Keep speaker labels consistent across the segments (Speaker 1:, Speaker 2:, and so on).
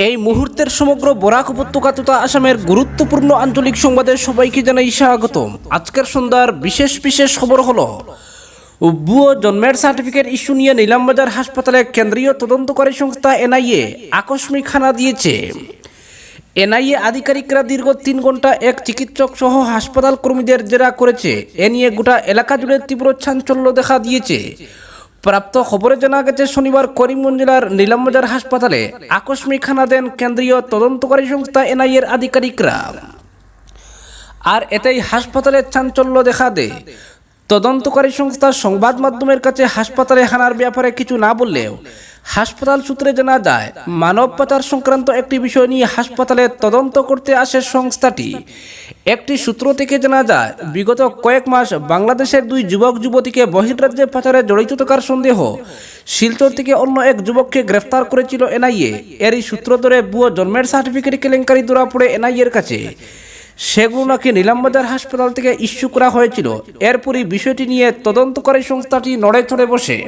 Speaker 1: এই মুহূর্তের সমগ্র বরাক উপত্যকা তথা আসামের গুরুত্বপূর্ণ আঞ্চলিক সংবাদে সবাইকে জানাই স্বাগতম। আজকের সন্ধ্যার বিশেষ খবর হলো ভুয়ো জন্মের সার্টিফিকেট ইস্যু নিয়ে নীলামবাজার হাসপাতালে কেন্দ্রীয় তদন্তকারী সংস্থা এনআইএ আকস্মিক হানা দিয়েছে। এনআইএ আধিকারিকরা দীর্ঘ ৩ ঘন্টা এক চিকিৎসক সহ হাসপাতাল কর্মীদের জেরা করেছে। এ নিয়ে গোটা এলাকা জুড়ে তীব্র চাঞ্চল্য দেখা দিয়েছে। প্রাপ্ত খবরে জানা গেছে, শনিবার করিমগঞ্জ জেলার নীলামবাজার হাসপাতালে আকস্মিক হানা দেন কেন্দ্রীয় তদন্তকারী সংস্থা এনআইএর আধিকারিকরা। আর এতেই হাসপাতালে চাঞ্চল্য দেখা দেয়। তদন্তকারী সংস্থা সংবাদ মাধ্যমের কাছে হাসপাতালে হানার ব্যাপারে কিছু না বললেও হাসপাতাল সূত্রে জানা যায়, মানব পাচার সংক্রান্ত একটি বিষয় নিয়ে হাসপাতালে তদন্ত করতে আসে সংস্থাটি। একটি সূত্র থেকে জানা যায়, বিগত কয়েক মাস বাংলাদেশের 2 যুবক যুবতীকে বহির্রাজ্যে পাচারে জড়িত থাকার সন্দেহ শিলচর থেকে অন্য এক যুবককে গ্রেফতার করেছিল এনআইএ। এরই সূত্র ধরে ভুয়ো জন্মের সার্টিফিকেট কেলেঙ্কারি ধরা পড়ে এনআইএর কাছে। সেগুলো নাকি নীলামবাজার হাসপাতাল থেকে ইস্যু করা হয়েছিল। এরপরই বিষয়টি নিয়ে তদন্তকারী সংস্থাটি নড়ে চড়ে বসে।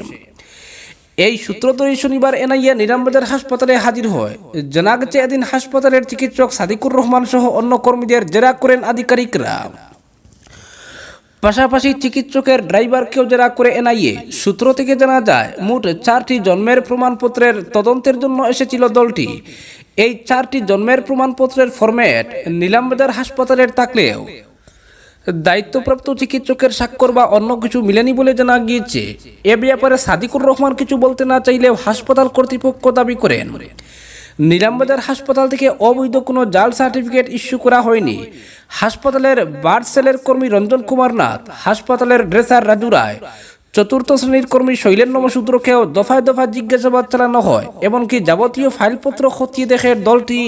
Speaker 1: এই সূত্র ধরেই শনিবার এনআইএ নীলামবাজার হাসপাতালে হাজির হয়। জানা গেছে, এদিন হাসপাতালের চিকিৎসক সাদিকুর রহমান সহ অন্য কর্মীদের জেরা করেন আধিকারিকরা। পাশাপাশি চিকিৎসকের ড্রাইভারকেও জেরা করে এনআইএ। সূত্র থেকে জানা যায়, মোট 4টি জন্মের প্রমাণপত্রের তদন্তের জন্য এসেছিল দলটি। এই 4টি জন্মের প্রমাণপত্রের ফরম্যাট নীলামবাজার হাসপাতালের থাকলেও দায়িত্বপ্রাপ্ত চিকিৎসকের স্বাক্ষর বা অন্য কিছু মিলেনি বলে জানা গিয়েছে। এ ব্যাপারে সাদিকুর রহমান কিছু বলতে না চাইলেও হাসপাতাল কর্তৃপক্ষ দাবি করেন, নীলামবাজার হাসপাতাল থেকে অবৈধ কোনো জাল সার্টিফিকেট ইস্যু করা হয়নি। হাসপাতালের বার্ড সেলের কর্মী রঞ্জন কুমার নাথ, হাসপাতালের ড্রেসার রাজু রায়, 4র্থ শ্রেণীর কর্মী শৈলেন্দ্র মসুদ্রকেও দফায় জিজ্ঞাসাবাদ চালানো হয়। এমনকি যাবতীয় ফাইলপত্র খতিয়ে দেখে দলটি।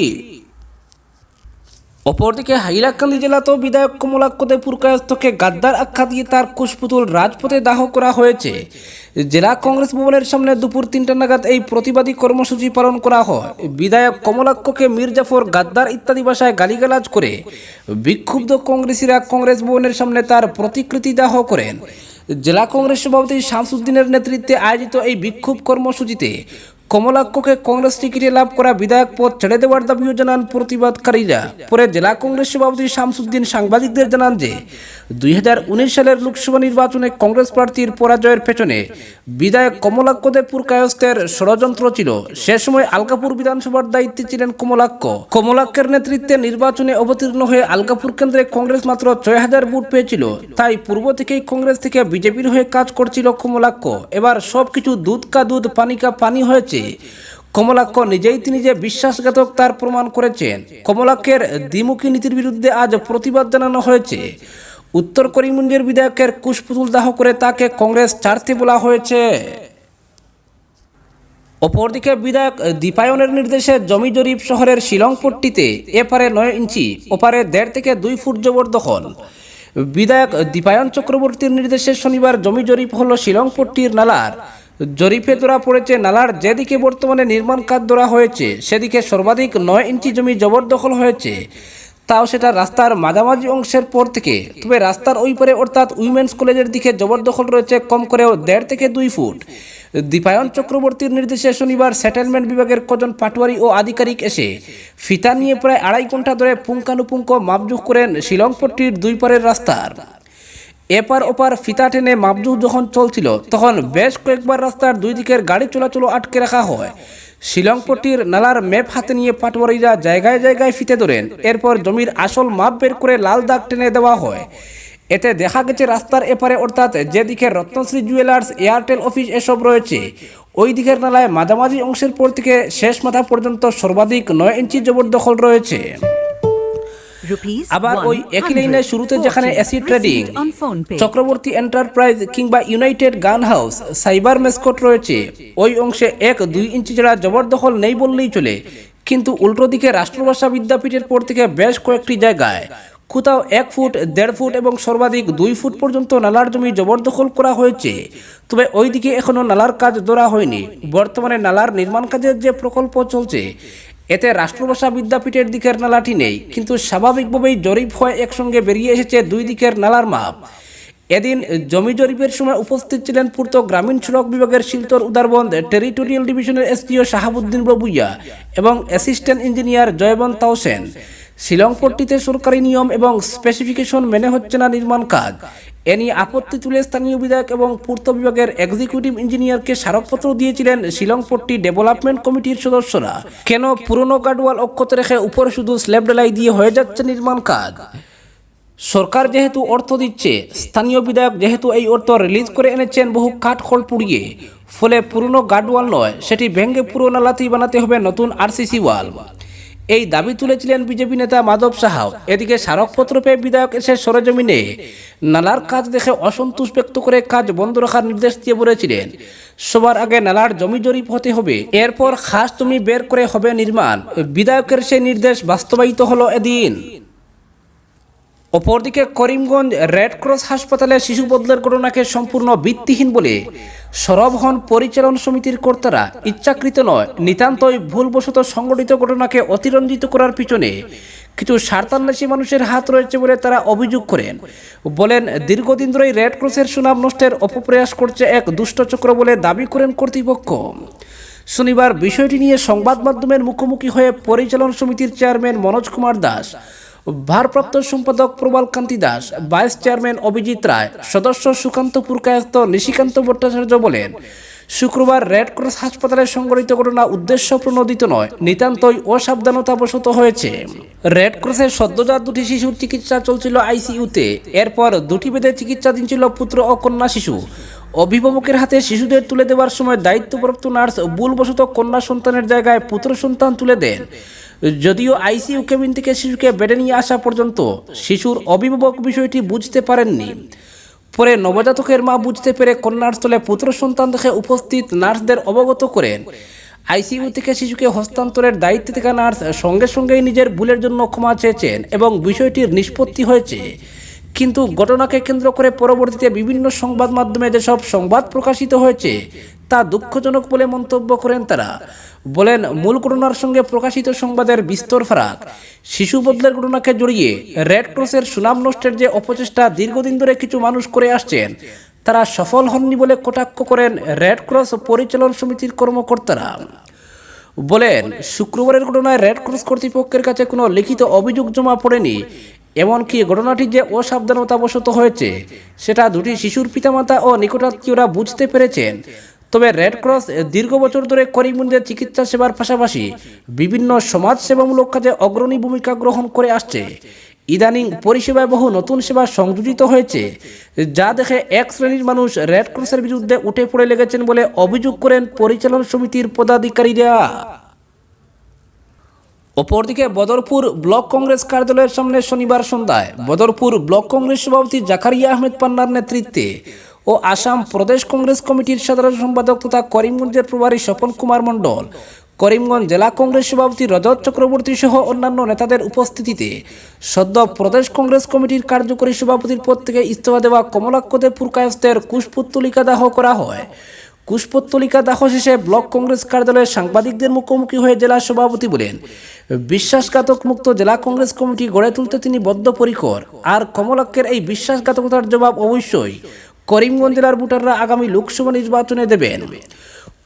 Speaker 1: অপরদিকে হাইলাকান্দি জেলাতেও বিধায়ক কমলাক্ষ দে পুরকায়স্থকে গাদ্দার আখ্যা দিয়ে তার কুশপুতুল রাজপথে দাহ করা হয়েছে। জেলা কংগ্রেস ভবনের সামনে দুপুর 3টা নাগাদ এই প্রতিবাদী কর্মসূচি পালন করা হয়। বিধায়ক কমলাক্ষকে মীর জাফর, গাদ্দার ইত্যাদি ভাষায় গালিগালাজ করে বিক্ষুব্ধ কংগ্রেসীরা কংগ্রেস ভবনের সামনে তার প্রতিকৃতি দাহ করেন। জেলা কংগ্রেস সভাপতি শামসুদ্দিনের নেতৃত্বে আয়োজিত এই বিক্ষোভ কর্মসূচিতে কমলাক্ষকে কংগ্রেস টিকিটে লাভ করা বিধায়ক পদ ছেড়ে দেওয়ার দাবিও জানান প্রতিবাদকারীরা। পরে জেলা কংগ্রেস সভাপতি শামসুদ্দিন সাংবাদিকদের জানান যে 2019 সালের লোকসভা নির্বাচনে কংগ্রেস প্রার্থীর পরাজয়ের পেছনে বিধায়ক কমলাক্ষ দে পুরকায়স্থের ষড়যন্ত্র ছিল। সে সময় আলগাপুর বিধানসভার দায়িত্বে ছিলেন কমলাক্ষ। কমলাক্ষের নেতৃত্বে নির্বাচনে অবতীর্ণ হয়ে আলগাপুর কেন্দ্রে কংগ্রেস মাত্র 6000 ভোট পেয়েছিল। তাই পূর্ব থেকেই কংগ্রেস থেকে বিজেপির হয়ে কাজ করছিল কমলাক্ষ। এবার সবকিছু দুধ কা দুধ পানি কা পানি হয়েছে। কমলাক্ষ তিনি যে বিশ্বাসঘাতক তার প্রমাণ করেছেন। কমলাক্ষের দ্বিমুখী নীতির বিরুদ্ধে আজ প্রতিবাদ জানানো হয়েছে। উত্তর করিমগঞ্জের বিধায়কের কুশপুতুল দাহ করে তাকে কংগ্রেস ছাড়তে বলা হয়েছে। অপরদিকে বিধায়ক দীপায়নের নির্দেশে জমি জরিপ শহরের শিলংপট্টিতে এপারে 9 ইঞ্চি ওপারে 1.5 থেকে 2 ফুট জবরদখল। বিধায়ক দীপায়ন চক্রবর্তীর নির্দেশে শনিবার জমি জরিপ হলো শিলংপট্টির নালার। জরিপে ধরা পড়েছে, নালার যেদিকে বর্তমানে নির্মাণ কাজ ধরা হয়েছে সেদিকে সর্বাধিক 9 ইঞ্চি জমি জবরদখল হয়েছে, তাও সেটা রাস্তার মাঝামাঝি অংশের পর থেকে। তবে রাস্তার ওই পারে অর্থাৎ উইমেন্স কলেজের দিকে জবরদখল রয়েছে কম করেও 1.5 থেকে 2 ফুট। দীপায়ন চক্রবর্তীর নির্দেশে শনিবার সেটেলমেন্ট বিভাগের কজন পাটোয়ারি ও আধিকারিক এসে ফিতা নিয়ে প্রায় 2.5 ঘন্টা ধরে পুঙ্খানুপুঙ্খ মাপজোখ করেন শিলংপট্টির 2 পারের রাস্তার। এপার ওপার ফিতা টেনে মাপজোখ যখন চলছিল তখন বেশ কয়েকবার রাস্তার 2 দিকের গাড়ি চলাচল আটকে রাখা হয়। শিলংপট্টির নালার ম্যাপ হাতে নিয়ে পাটোয়ারিরা জায়গায় জায়গায় ফিতে ধরেন। এরপর জমির আসল মাপ বের করে লাল দাগ টেনে দেওয়া হয়। এতে দেখা গেছে, রাস্তার এপারে অর্থাৎ যেদিকে রত্নশ্রী জুয়েলার্স, এয়ারটেল অফিস এসব রয়েছে, ওই দিকের নালায় মাঝামাঝি অংশের পর থেকে শেষ মাথা পর্যন্ত সর্বাধিক 9 ইঞ্চি জবরদখল রয়েছে। আবার ওই একই লাইনের শুরুতে যেখানে অ্যাসিড ট্রেডিং, চক্রবর্তী এন্টারপ্রাইজ কিংবা ইউনাইটেড গান হাউস, সাইবার মেসকট রয়েছে, ওই অংশে 1-2 ইঞ্চি ছাড়া জবরদখল নেই বললেই চলে। কিন্তু উল্টো দিকে রাষ্ট্রভাষা বিদ্যাপীঠের পর থেকে বেশ কয়েকটি জায়গায় কোথাও 1 ফুট, 1.5 ফুট এবং সর্বাধিক 2 ফুট পর্যন্ত নালার জমি জবরদখল করা হয়েছে। তবে ওই দিকে এখনো নালার কাজ ধরা হয়নি। বর্তমানে নালার নির্মাণ কাজের যে প্রকল্প চলছে, এতে রাষ্ট্রভাষা বিদ্যাপীঠের দিকের নালাটি নেই, কিন্তু স্বাভাবিকভাবেই জরিপ হয়ে একসঙ্গে বেরিয়ে এসেছে 2 দিকের নালার মাপ। এদিন জমি জরিপের সময় উপস্থিত ছিলেন পূর্ত গ্রামীণ সড়ক বিভাগের শিলচর উদারবন্দ টেরিটোরিয়াল ডিভিশনের এসডিও শাহাবুদ্দিন বাবুইয়া এবং অ্যাসিস্ট্যান্ট ইঞ্জিনিয়ার জয়বন্ত তাওসেন। শিলং পট্টিতে সরকারি নিয়ম এবং স্পেসিফিকেশন মেনে হচ্ছে না নির্মাণ কাজ, এ নিয়ে আপত্তি তুলে স্থানীয় বিধায়ক এবং পূর্ত বিভাগের এক্সিকিউটিভ ইঞ্জিনিয়ারকে স্মারকপত্র দিয়েছিলেন শিলং পট্টি ডেভেলপমেন্ট কমিটির সদস্যরা। কেন পুরনো গার্ডওয়াল অক্ষত রেখে উপরে শুধু স্ল্যাব ঢালাই দিয়ে হয়ে যাচ্ছে নির্মাণ কাজ? সরকার যেহেতু অর্থ দিচ্ছে, স্থানীয় বিধায়ক যেহেতু এই অর্থ রিলিজ করে এনেছেন বহু কাঠখড় পুড়িয়ে, ফলে পুরনো গার্ডওয়াল নয়, সেটি ভেঙে পুরো নালাতেই বানাতে হবে নতুন আরসিসি ওয়াল। এই দাবি তুলেছিলেন বিজেপি নেতা মাধব সাহাও। এদিকে স্মারকপত্র পেয়ে বিধায়ক এসে সরেজমিনে নালার কাজ দেখে অসন্তোষ ব্যক্ত করে কাজ বন্ধ রাখার নির্দেশ দিয়ে বলেছিলেন, সবার আগে নালার জমি জরিপ হতে হবে, এরপর খাস জমি বের করে হবে নির্মাণ। বিধায়কের সেই নির্দেশ বাস্তবায়িত হলো এদিন। অপরদিকে করিমগঞ্জ রেড ক্রস হাসপাতালে শিশু বদলের ঘটনাকে সম্পূর্ণ ভিত্তিহীন বলে সরব হন পরিচালন সমিতির কর্তারা। ইচ্ছাকৃত নয়, নিতান্তই ভুলবশত সংঘটিত ঘটনাকে অতিরঞ্জিত করার পিছনে কিছু স্বার্থান্বেষী মানুষের হাত রয়েছে বলে তারা অভিযোগ করেন। বলেন, দীর্ঘদিন ধরেই রেড ক্রসের সুনাম নষ্টের অপপ্রয়াস করছে এক দুষ্টচক্র বলে দাবি করেন কর্তৃপক্ষ। শনিবার বিষয়টি নিয়ে সংবাদ মাধ্যমের মুখোমুখি হয়ে পরিচালন সমিতির চেয়ারম্যান মনোজ কুমার দাস, ভারপ্রাপ্ত সম্পাদক প্রবাল কান্তি দাস, ভাইস চেয়ারম্যান অভিজিৎ রায়, সদস্য সুকান্ত পুরকায়স্ত নিশিকান্ত ভট্টাচার্য বলেন, শুক্রবার রেড ক্রস হাসপাতালে সংঘটিত ঘটনা উদ্দেশ্য প্রণোদিত নয়, নিতান্তই অসাবধানতাবশত হয়েছে। রেড ক্রসের সদ্যজাত দুটি শিশুর চিকিৎসা চলছিল আইসিইউতে। এরপর দুটি বেদে চিকিৎসাধীন ছিল পুত্র ও কন্যা শিশু। অভিভাবকের হাতে শিশুদের তুলে দেওয়ার সময় দায়িত্বপ্রাপ্ত নার্স ভুলবশত কন্যা সন্তানের জায়গায় পুত্র সন্তান তুলে দেন। যদিও আইসিইউ কেবিন থেকে শিশুকে বেডে নিয়ে আসা পর্যন্ত শিশুর অভিভাবক বিষয়টি বুঝতে পারেননি। পরে নবজাতকের মা বুঝতে পেরে কন্যার স্থলে পুত্র সন্তান দেখে উপস্থিত নার্সদের অবগত করেন। আইসিইউ থেকে শিশুকে হস্তান্তরের দায়িত্বে থাকা নার্স সঙ্গে সঙ্গেই নিজের ভুলের জন্য ক্ষমা চেয়েছেন এবং বিষয়টির নিষ্পত্তি হয়েছে। কিন্তু ঘটনাকে কেন্দ্র করে পরবর্তীতে বিভিন্ন সংবাদ মাধ্যমে যেসব সংবাদ প্রকাশিত হয়েছে তা দুঃখজনক বলে মন্তব্য করেন তারা। বলেন, মূল ঘটনার সঙ্গে প্রকাশিত সংবাদের বিস্তর ফারাক। শিশু বদলের ঘটনাকে জড়িয়ে রেড ক্রসের সুনাম নষ্টের যে অপচেষ্টা দীর্ঘদিন ধরে কিছু মানুষ করে আসছেন, তারা সফল হননি বলে কটাক্ষ করেন রেড ক্রস পরিচালন সমিতির কর্মকর্তারা। বলেন, শুক্রবারের ঘটনায় রেড ক্রস কর্তৃপক্ষের কাছে কোনো লিখিত অভিযোগ জমা পড়েনি। এমনকি ঘটনাটি যে অসাবধানতাবশত হয়েছে সেটা দুটি শিশুর পিতামাতা ও নিকটাত্মীয়রা বুঝতে পেরেছেন। তবে রেড ক্রস দীর্ঘ বছর ধরে করিমগঞ্জের চিকিৎসা সেবার পাশাপাশি বিভিন্ন সমাজসেবামূলক কাজে অগ্রণী ভূমিকা গ্রহণ করে আসছে। ইদানিং পরিষেবায় বহু নতুন সেবা সংযোজিত হয়েছে, যা দেখে এক শ্রেণীর মানুষ রেড ক্রসের বিরুদ্ধে উঠে পড়ে লেগেছেন বলে অভিযোগ করেন পরিচালন সমিতির পদাধিকারীরা। অপরদিকে বদরপুর ব্লক কংগ্রেস কার্যালয়ের সামনে শনিবার সন্ধ্যায় বদরপুর ব্লক কংগ্রেস সভাপতি জাকারিয়া আহমেদ পান্নার নেতৃত্বে ও আসাম প্রদেশ কংগ্রেস কমিটির সাধারণ সম্পাদক তথা করিমগঞ্জের প্রভারী স্বপন কুমার মণ্ডল, করিমগঞ্জ জেলা কংগ্রেস সভাপতি রজত চক্রবর্তী সহ অন্যান্য নেতাদের উপস্থিতিতে সদ্য প্রদেশ কংগ্রেস কমিটির কার্যকরী সভাপতির পদ থেকে ইস্তফা দেওয়া কমলাক্ষদে পুরকায়স্তের কুশপুত্তলিকা দাহ করা হয়। কুশপুত্তলিকা দাহ শেষে ব্লক কংগ্রেস কার্যালয়ে সাংবাদিকদের মুখোমুখি হয়ে জেলা সভাপতি বলেন, বিশ্বাসঘাতক মুক্ত জেলা কংগ্রেস কমিটি গড়ে তুলতে তিনি বদ্ধপরিকর। আর কমলাক্ষের এই বিশ্বাসঘাতকতার জবাব অবশ্যই করিমগঞ্জ জেলার ভোটাররা আগামী লোকসভা নির্বাচনে দেবেন।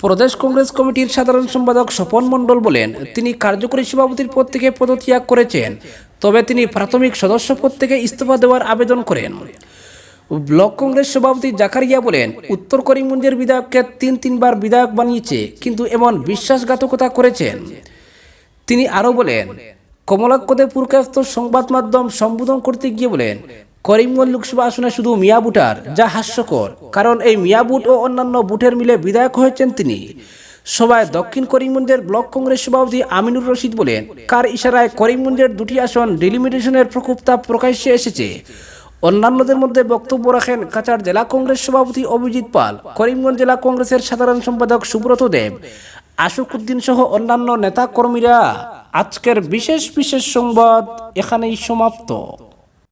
Speaker 1: প্রদেশ কংগ্রেস কমিটির সাধারণ সম্পাদক স্বপন মণ্ডল বলেন, তিনি কার্যকরী সভাপতির পদ থেকে পদত্যাগ করেছেন, তবে তিনি প্রাথমিক সদস্য পদ থেকে ইস্তফা দেওয়ার আবেদন করেন। ব্লক কংগ্রেস সভাপতি জাকারিয়া বলেন, উত্তর করিমগঞ্জের বিধায়ককে তিনবার বিধায়ক বানিয়েছে, কিন্তু এমন বিশ্বাসঘাতকতা করেছেন। তিনি আরও বলেন, কমলাক্ষদে পুরকায়স্ত সংবাদ মাধ্যম সম্বোধন করতে গিয়ে বলেন, করিমগঞ্জ লোকসভা আসনে শুধু মিয়া বুটার, যা হাস্যকর, কারণ এই মিয়া বুট ও অন্যান্য বুটের মিলে বিধায়ক হয়েছেন তিনি। সভায় দক্ষিণ করিমগঞ্জের ব্লক কংগ্রেস সভাপতি আমিনুর রশিদ বলেন, কার ইশারায় করিমগঞ্জের দুটি আসন ডিলিমিটেশনের প্রকোপতা প্রকাশ্যে এসেছে। অন্যান্যদের মধ্যে বক্তব্য রাখেন কাছাড় জেলা কংগ্রেস সভাপতি অভিজিৎ পাল, করিমগঞ্জ জেলা কংগ্রেসের সাধারণ সম্পাদক সুব্রত দেব, আশুক উদ্দিন সহ অন্যান্য নেতা কর্মীরা। আজকের বিশেষ সংবাদ এখানেই সমাপ্ত।